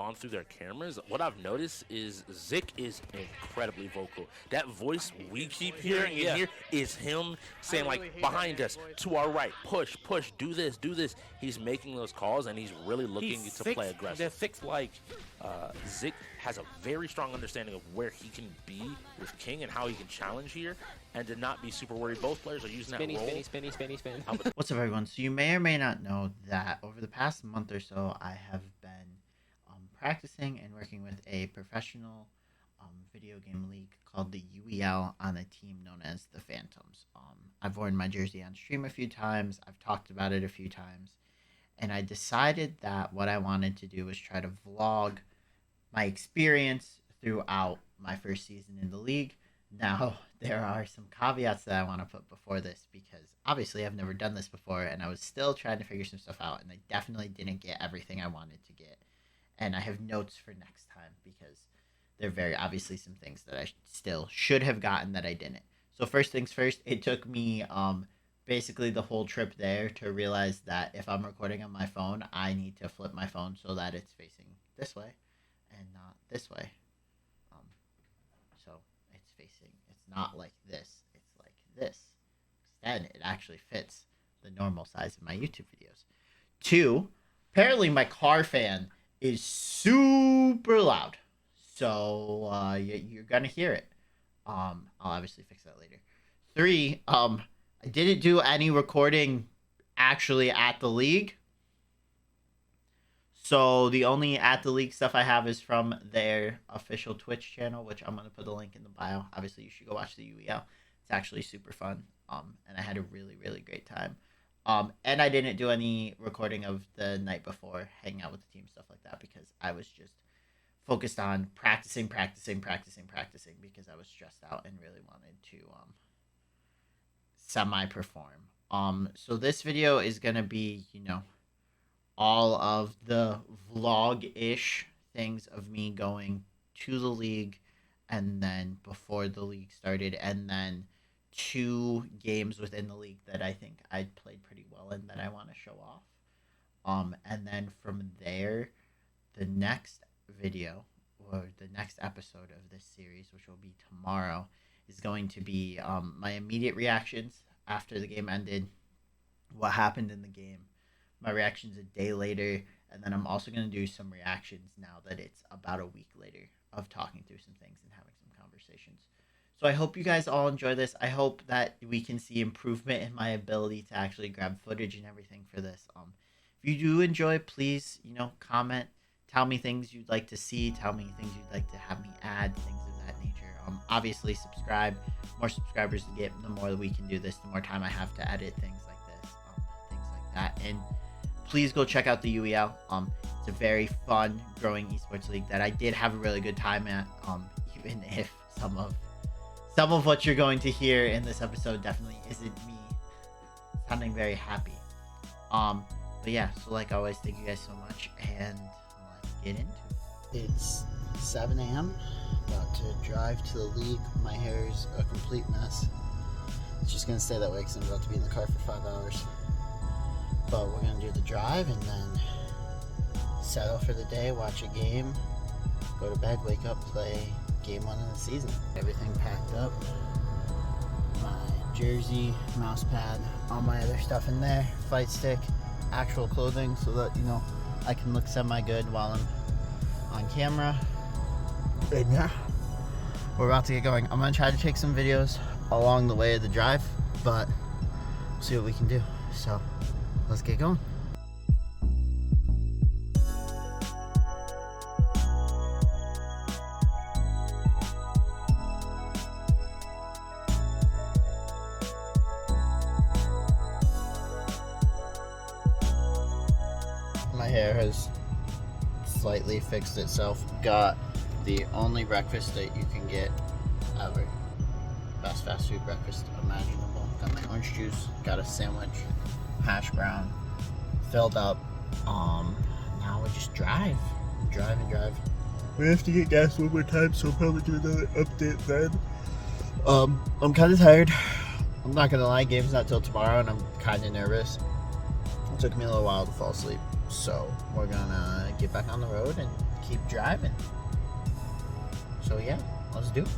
gone through their cameras, what I've noticed is Zick is incredibly vocal. That voice we keep hearing in here is him saying, like, behind us, to our right, push, do this. He's making those calls, and he's really looking to play aggressive. Zick has a very strong understanding of where he can be with King and how he can challenge here, and to not be super worried. Both players are using that role. Spinny. What's up, everyone? So you may or may not know that over the past month or so, I have been practicing and working with a professional video game league called the UEL on a team known as the Phantoms. I've worn my jersey on stream a few times. I've talked about it a few times. And I decided that what I wanted to do was try to vlog my experience throughout my first season in the league. Now, there are some caveats that I want to put before this, because obviously I've never done this before, and I was still trying to figure some stuff out, and I definitely didn't get everything I wanted to get. And I have notes for next time, because there are very obviously some things that I still should have gotten that I didn't. So first things first, it took me basically the whole trip there to realize that if I'm recording on my phone, I need to flip my phone so that it's facing this way and not this way. So it's not like this, it's like this. Then it actually fits the normal size of my YouTube videos. 2, apparently my car fan is super loud, so you're gonna hear it. I'll obviously fix that later. 3, I didn't do any recording actually at the league, so the only at the league stuff I have is from their official Twitch channel, which I'm gonna put the link in the bio. Obviously, you should go watch the UEL. It's actually super fun, and I had a really great time. And I didn't do any recording of the night before, hanging out with the team, stuff like that, because I was just focused on practicing, because I was stressed out and really wanted to semi-perform. So this video is going to be, all of the vlog-ish things of me going to the league, and then before the league started, and then 2 games within the league that I think I played pretty well in that I want to show off. And then from there, the next video or the next episode of this series, which will be tomorrow, is going to be my immediate reactions after the game ended, what happened in the game, my reactions a day later, and then I'm also going to do some reactions now that it's about a week later of talking through some things and having some conversations. So I hope you guys all enjoy this. I hope that we can see improvement in my ability to actually grab footage and everything for this. If you do enjoy, please, comment. Tell me things you'd like to see. Tell me things you'd like to have me add, things of that nature. Obviously, subscribe. The more subscribers to get, the more that we can do this, the more time I have to edit things like this, things like that. And please go check out the UEL. It's a very fun, growing esports league that I did have a really good time at, even if some of what you're going to hear in this episode definitely isn't me sounding very happy. But yeah, so like always, thank you guys so much, and let's get into it. It's 7 a.m. About to drive to the league. My hair is a complete mess. It's just gonna stay that way because I'm about to be in the car for 5 hours. But we're gonna do the drive and then settle for the day, watch a game, go to bed, wake up, play game 1 of the season. Everything packed up. My jersey, mouse pad, all my other stuff in there, fight stick, actual clothing, so that I can look semi-good while I'm on camera. And yeah, we're about to get going. I'm gonna try to take some videos along the way of the drive, but we'll see what we can do. So let's get going. My hair has slightly fixed itself. Got the only breakfast that you can get ever. Best fast food breakfast imaginable. Got my orange juice, got a sandwich, hash brown, filled up. Now we just drive. We have to get gas one more time, so I'll probably do another update then. I'm kind of tired. I'm not gonna lie, game's not till tomorrow, and I'm kind of nervous. It took me a little while to fall asleep. So we're gonna get back on the road and keep driving. So yeah, let's do it.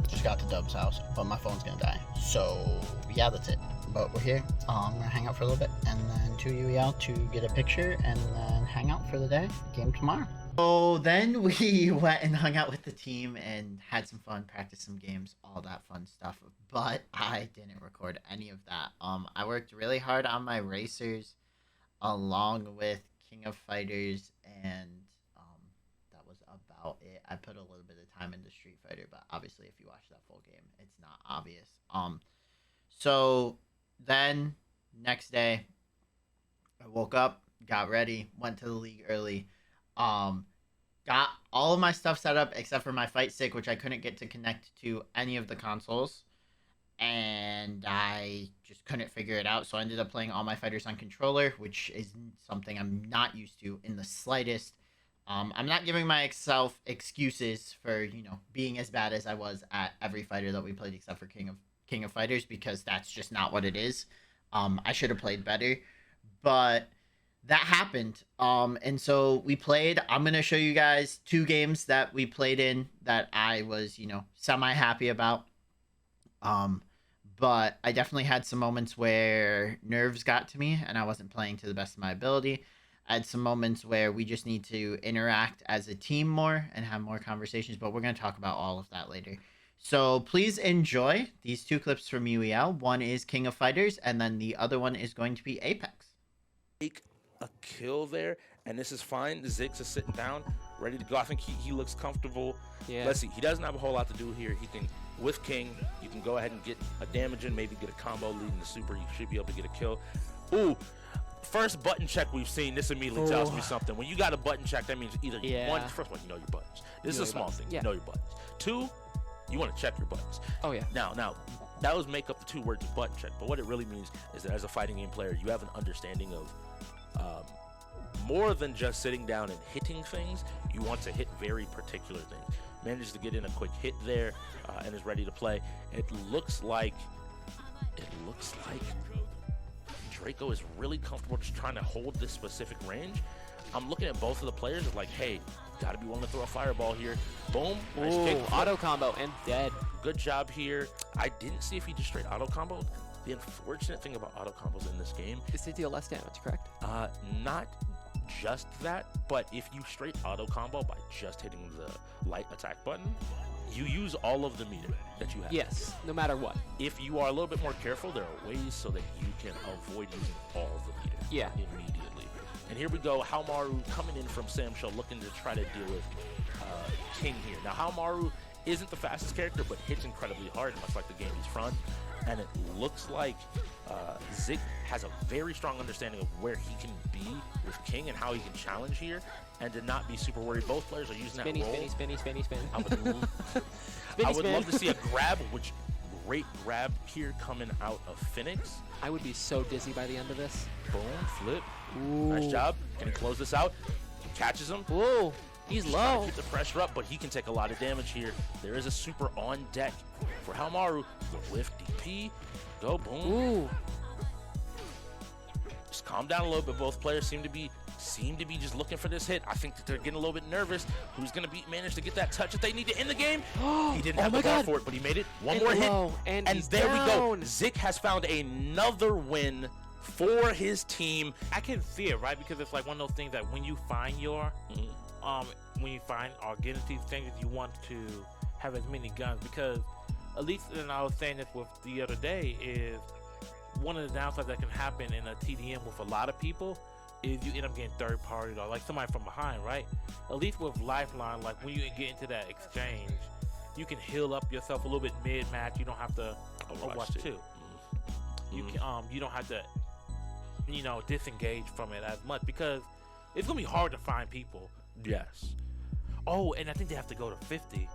Just got to Dub's house, but my phone's gonna die. So yeah, that's it. But we're here. I'm gonna hang out for a little bit, and then to UEL to get a picture, and then hang out for the day. Game tomorrow. So then we went and hung out with the team and had some fun, practiced some games, all that fun stuff. But I didn't record any of that. I worked really hard on my racers, along with King of Fighters, and that was about it. I put a little bit of time into Street Fighter, but obviously if you watch that full game, it's not obvious. So then next day, I woke up, got ready, went to the league early, got all of my stuff set up except for my fight stick, which I couldn't get to connect to any of the consoles, and I just couldn't figure it out. So I ended up playing all my fighters on controller, which is something I'm not used to in the slightest. I'm not giving myself excuses for, being as bad as I was at every fighter that we played except for King of Fighters, because that's just not what it is. I should have played better, but that happened. And so we played. I'm going to show you guys 2 games that we played in that I was, semi-happy about. But I definitely had some moments where nerves got to me and I wasn't playing to the best of my ability. I had some moments where we just need to interact as a team more and have more conversations, but we're going to talk about all of that later. So please enjoy these 2 clips from UEL. One is King of Fighters, and then the other one is going to be Apex. Take a kill there, and this is fine. Ziggs is sitting down, ready to go. I think he looks comfortable. Yeah. Let's see. He doesn't have a whole lot to do here. He can, with King, you can go ahead and get a damage in, maybe get a combo leading the super. You should be able to get a kill. Ooh. First button check we've seen, this immediately tells me something. When you got a button check, that means either one, first one, you know your buttons. This is a small thing, you know your buttons. 2, you want to check your buttons. Oh, yeah. Now, that was make up the 2 words of button check, but what it really means is that as a fighting game player, you have an understanding of more than just sitting down and hitting things. You want to hit very particular things. Managed to get in a quick hit there and is ready to play. It looks like Draco is really comfortable just trying to hold this specific range. I'm looking at both of the players like, hey, gotta be willing to throw a fireball here. Boom. Nice kick. Auto combo and dead. Good job here. I didn't see if he just straight auto comboed. The unfortunate thing about auto combos in this game is they deal less damage, correct? Not just that, but if you straight auto combo by just hitting the light attack button, you use all of the meter that you have. Yes, no matter what. If you are a little bit more careful, there are ways so that you can avoid using all of the meter immediately. And here we go, Haomaru coming in from Samshell, looking to try to deal with King here. Now, Haomaru isn't the fastest character, but hits incredibly hard, much like the game he's from. And it looks like Zig has a very strong understanding of where he can be with King and how he can challenge here, and to not be super worried. Both players are using that roll. Spinny. I would love to see a grab, which great grab here coming out of Phoenix. I would be so dizzy by the end of this. Boom, flip. Ooh. Nice job. Can he close this out? Catches him. Whoa, he's low. Keep the pressure up, but he can take a lot of damage here. There is a super on deck for Haomaru with DP. Go, boom. Ooh. Just calm down a little bit. Both players seem to be just looking for this hit. I think that they're getting a little bit nervous. Who's going to manage to get that touch that they need to end the game? He didn't have the bar for it, but he made it. One more hit, and there we go. down. Zik has found another win for his team. I can see it, right? Because it's like one of those things that when you find your, when you find or get into these things, you want to have as many guns. Because at least, and I was saying this with the other day, is one of the downsides that can happen in a TDM with a lot of people is you end up getting third party or like somebody from behind, right? At least with Lifeline, like when you get into that exchange, you can heal up yourself a little bit mid-match. You don't have to Overwatch 2. You can you don't have to disengage from it as much because it's gonna be hard to find people. Yes. Oh, and I think they have to go to 50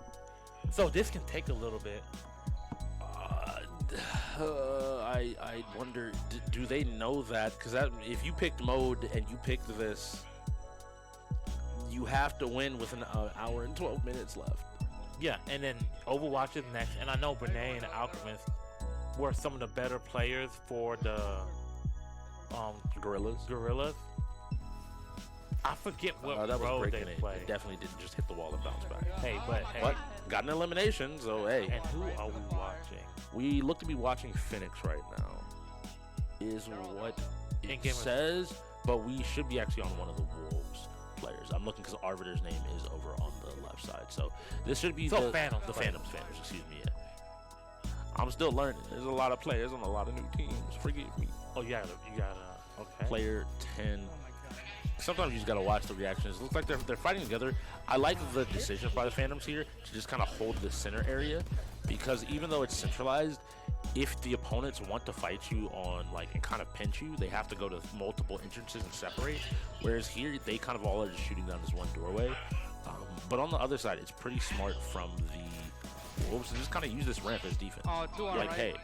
So this can take a little bit. I wonder, do they know that? Because if you picked mode and you picked this, you have to win with an hour and 12 minutes left. Yeah, and then Overwatch is next. And I know Brene and Alchemist were some of the better players for the Gorillas. I forget what that was role they breaking it. played. It definitely didn't just hit the wall and bounce back. Hey, but But got an elimination, so hey. And who are we watching? We look to be watching Phoenix right now, is what it In-game says, but we should be actually on one of the Wolves players. I'm looking because Arbiter's name is over on the left side, so this should be the Phantoms, excuse me. Yeah. I'm still learning. There's a lot of players on a lot of new teams. Forgive me. Oh, you gotta. Okay. Player 10. Sometimes you just gotta watch the reactions. It looks like they're fighting together. I like the decision by the Phantoms here to just kind of hold the center area, because even though it's centralized, if the opponents want to fight you on and kind of pinch you, they have to go to multiple entrances and separate. Whereas here, they kind of all are just shooting down this one doorway. But on the other side, it's pretty smart from the Wolves to just kind of use this ramp as defense. Hey,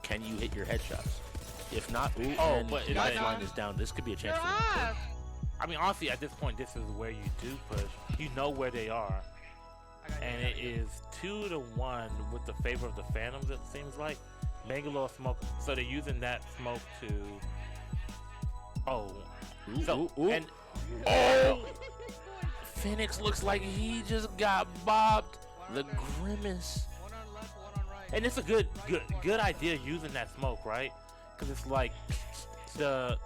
can you hit your headshots? If not, but the lifeline is down. This could be a chance for you to push. I mean, honestly, at this point, this is where you do push. You know where they are. And it is 2-1 with the favor of the Phantoms, it seems like. Bangalore smoke. So they're using that smoke to... Phoenix looks like he just got bobbed. The grimace. And it's a good idea using that smoke, right? Because it's like the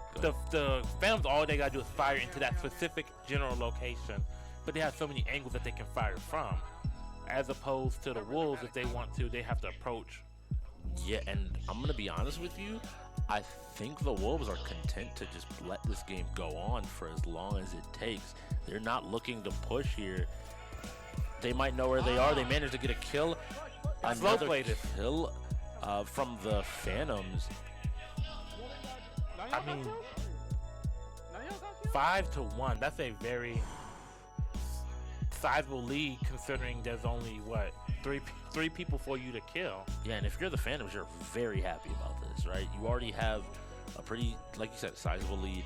Phantoms, all they gotta do is fire into that specific general location, but they have so many angles that they can fire from, as opposed to the Wolves. If they want to, they have to approach. Yeah, and I'm gonna be honest with you, I think the Wolves are content to just let this game go on for as long as it takes. They're not looking to push here. They might know where they are. They managed to get a kill. Another kill from the Phantoms. I mean, 5-1. That's a very sizable lead, considering there's only three people for you to kill. Yeah, and if you're the Phantoms, you're very happy about this, right? You already have a pretty, like you said, sizable lead.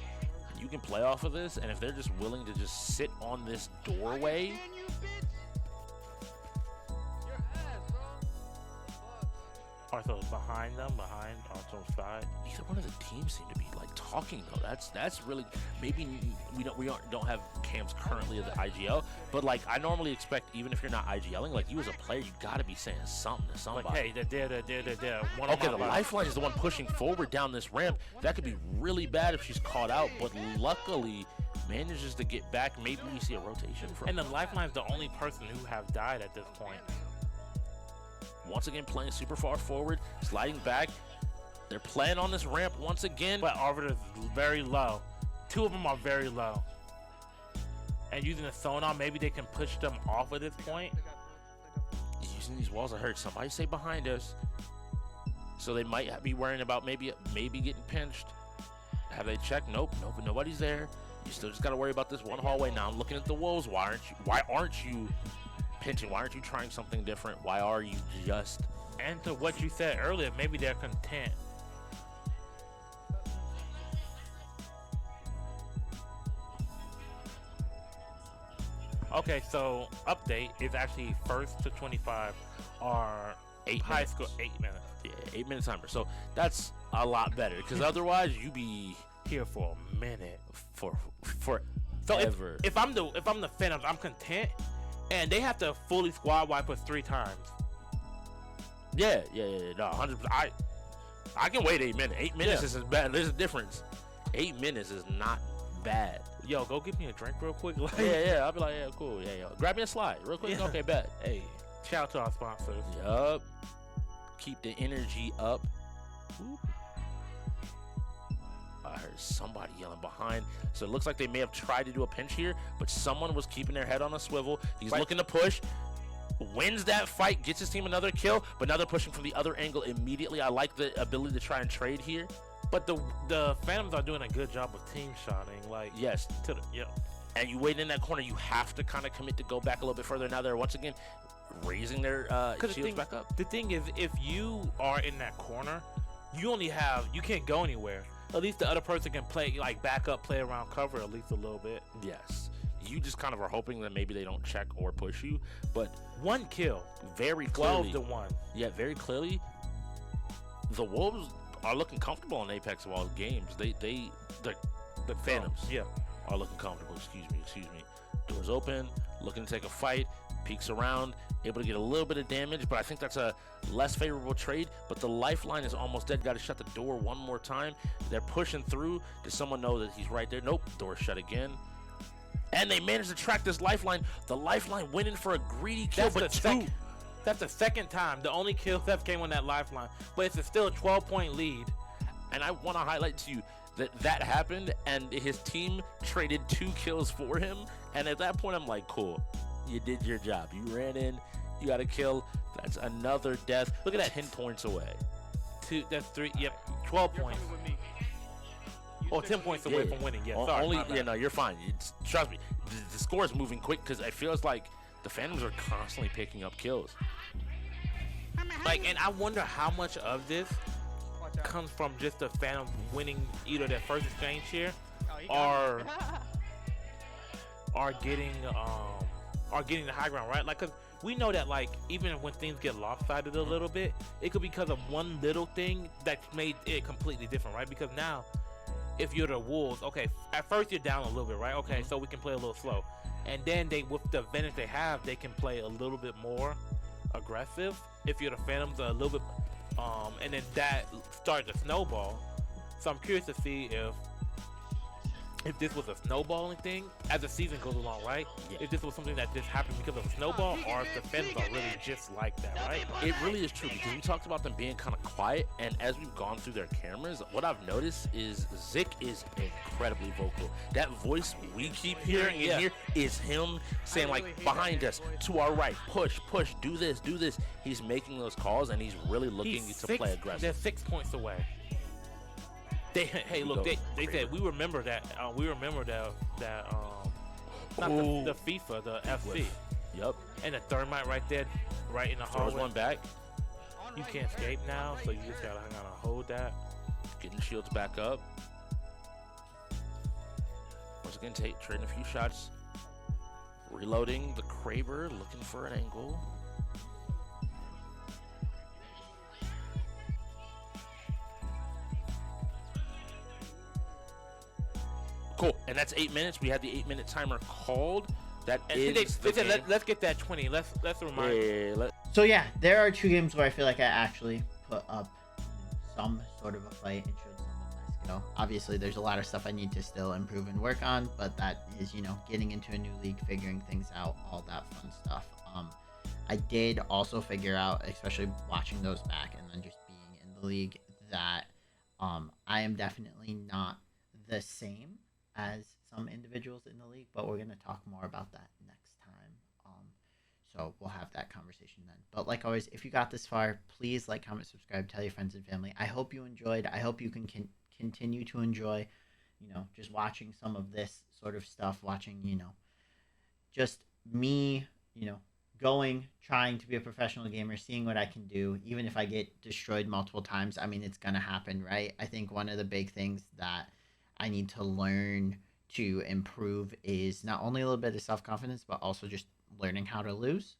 You can play off of this, and if they're just willing to just sit on this doorway. Also behind Arsenal's side. Neither one of the teams seem to be talking though. That's really, maybe we don't have cams currently of the IGL, but I normally expect, even if you're not IGLing, you as a player, you gotta be saying something to somebody. Hey, they're there. Okay, the lifeline is the one pushing forward down this ramp. That could be really bad if she's caught out, but luckily manages to get back. Maybe we see a rotation from. And the lifeline is the only person who have died at this point. Once again, playing super far forward, sliding back. They're playing on this ramp once again. But Arbiter is very low. Two of them are very low. And using the sonar, maybe they can push them off at this point. Using these walls, I heard somebody say behind us. So they might be worrying about maybe getting pinched. Have they checked? Nope, nobody's there. You still just got to worry about this one hallway. Now I'm looking at the Wolves. Why aren't you pinching? Why aren't you trying something different? Why are you just... And to what you said earlier, maybe they're content. Okay, so update is actually 1st to 25 are 8 high minutes. score 8 minutes. Yeah, 8 minute timer. So that's a lot better, because otherwise you be Here for a minute. forever. So if I'm the Phantoms, I'm content, and they have to fully squad wipe us 3 times. Yeah, no, 100%. I can wait 8 minutes. 8 minutes isn't bad. There's a difference. 8 minutes is not bad. Yo, go get me a drink real quick. Yeah. I'll be like, yeah, cool. Yeah. Grab me a slide real quick. Yeah. Okay, bet. Hey. Shout out to our sponsors. Yup. Keep the energy up. Whoop. I heard somebody yelling behind. So it looks like they may have tried to do a pinch here, but someone was keeping their head on a swivel. He's looking to push. Wins that fight, gets his team another kill, but now they're pushing from the other angle immediately. I like the ability to try and trade here. But the Phantoms are doing a good job of team shotting. Yes. Yeah. And you wait in that corner, you have to kind of commit to go back a little bit further. Now they're once again raising their shields back up. The thing is, if you are in that corner, you can't go anywhere. At least the other person can play, like, back up, play around cover at least a little bit. Yes. You just kind of are hoping that maybe they don't check or push you, but one kill, very clearly, 12-1. Yeah, very clearly, the Wolves are looking comfortable in Apex of all games. The Phantoms, are looking comfortable. Excuse me. Doors open, looking to take a fight, peeks around, able to get a little bit of damage, but I think that's a less favorable trade. But the lifeline is almost dead. Got to shut the door one more time. They're pushing through. Does someone know that he's right there? Nope. Door shut again. And they managed to track this lifeline. The lifeline went in for a greedy kill, That's the second time. The only kill that came on that lifeline. But it's still a 12-point lead. And I want to highlight to you that happened, and his team traded 2 kills for him. And at that point, I'm like, cool. You did your job. You ran in. You got a kill. That's another death. Look at that. 10 points away. That's 3. Yep. 12 points. 10 points away from winning. Yeah, sorry. No, you're fine. Trust me. The score is moving quick because it feels like the Phantoms are constantly picking up kills. Like, and I wonder how much of this comes from just the Phantoms winning either their first exchange here or getting the high ground, right? Like, cause we know that, like, even when things get lopsided a little bit, it could be because of one little thing that made it completely different, right? Because now, if you're the Wolves, okay, at first you're down a little bit, right? Okay, so we can play a little slow. And then with the advantage they have, they can play a little bit more aggressive. If you're the Phantoms, a little bit, and then that started to snowball. So I'm curious to see if this was a snowballing thing as the season goes along, right? Yeah. If this was something that just happened because of a snowball, or if the Phantoms are really just like that, right? It really is true because we talked about them being kind of quiet, and as we've gone through their cameras, what I've noticed is Zik is incredibly vocal. That voice we keep hearing in here is him saying, like, behind us, to our right, push, do this. He's making those calls, and he's really looking to play aggressive. They're 6 points away. Hey, look, they said we remember that. Not the FIFA, the FC. Yep. And the thermite right there, right in the Throws hallway. one back. You can't escape now, so you just gotta hold that. Getting shields back up. Once again, trading a few shots. Reloading the Kraber, looking for an angle. Cool, and that's 8 minutes. We had the 8-minute timer called. That is they said, let's get that 20. Let's remind. So yeah, there are 2 games where I feel like I actually put up some sort of a fight and showed some of my skill. Obviously, there's a lot of stuff I need to still improve and work on, but that is, getting into a new league, figuring things out, all that fun stuff. I did also figure out, especially watching those back and then just being in the league, that I am definitely not the same as some individuals in the league, but we're going to talk more about that next time. So we'll have that conversation then. But like always, if you got this far, please like, comment, subscribe, tell your friends and family. I hope you enjoyed. I hope you can continue to enjoy, just watching some of this sort of stuff, watching, just me, trying to be a professional gamer, seeing what I can do, even if I get destroyed multiple times. I mean, it's going to happen, right? I think one of the big things that I need to learn to improve is not only a little bit of self-confidence, but also just learning how to lose.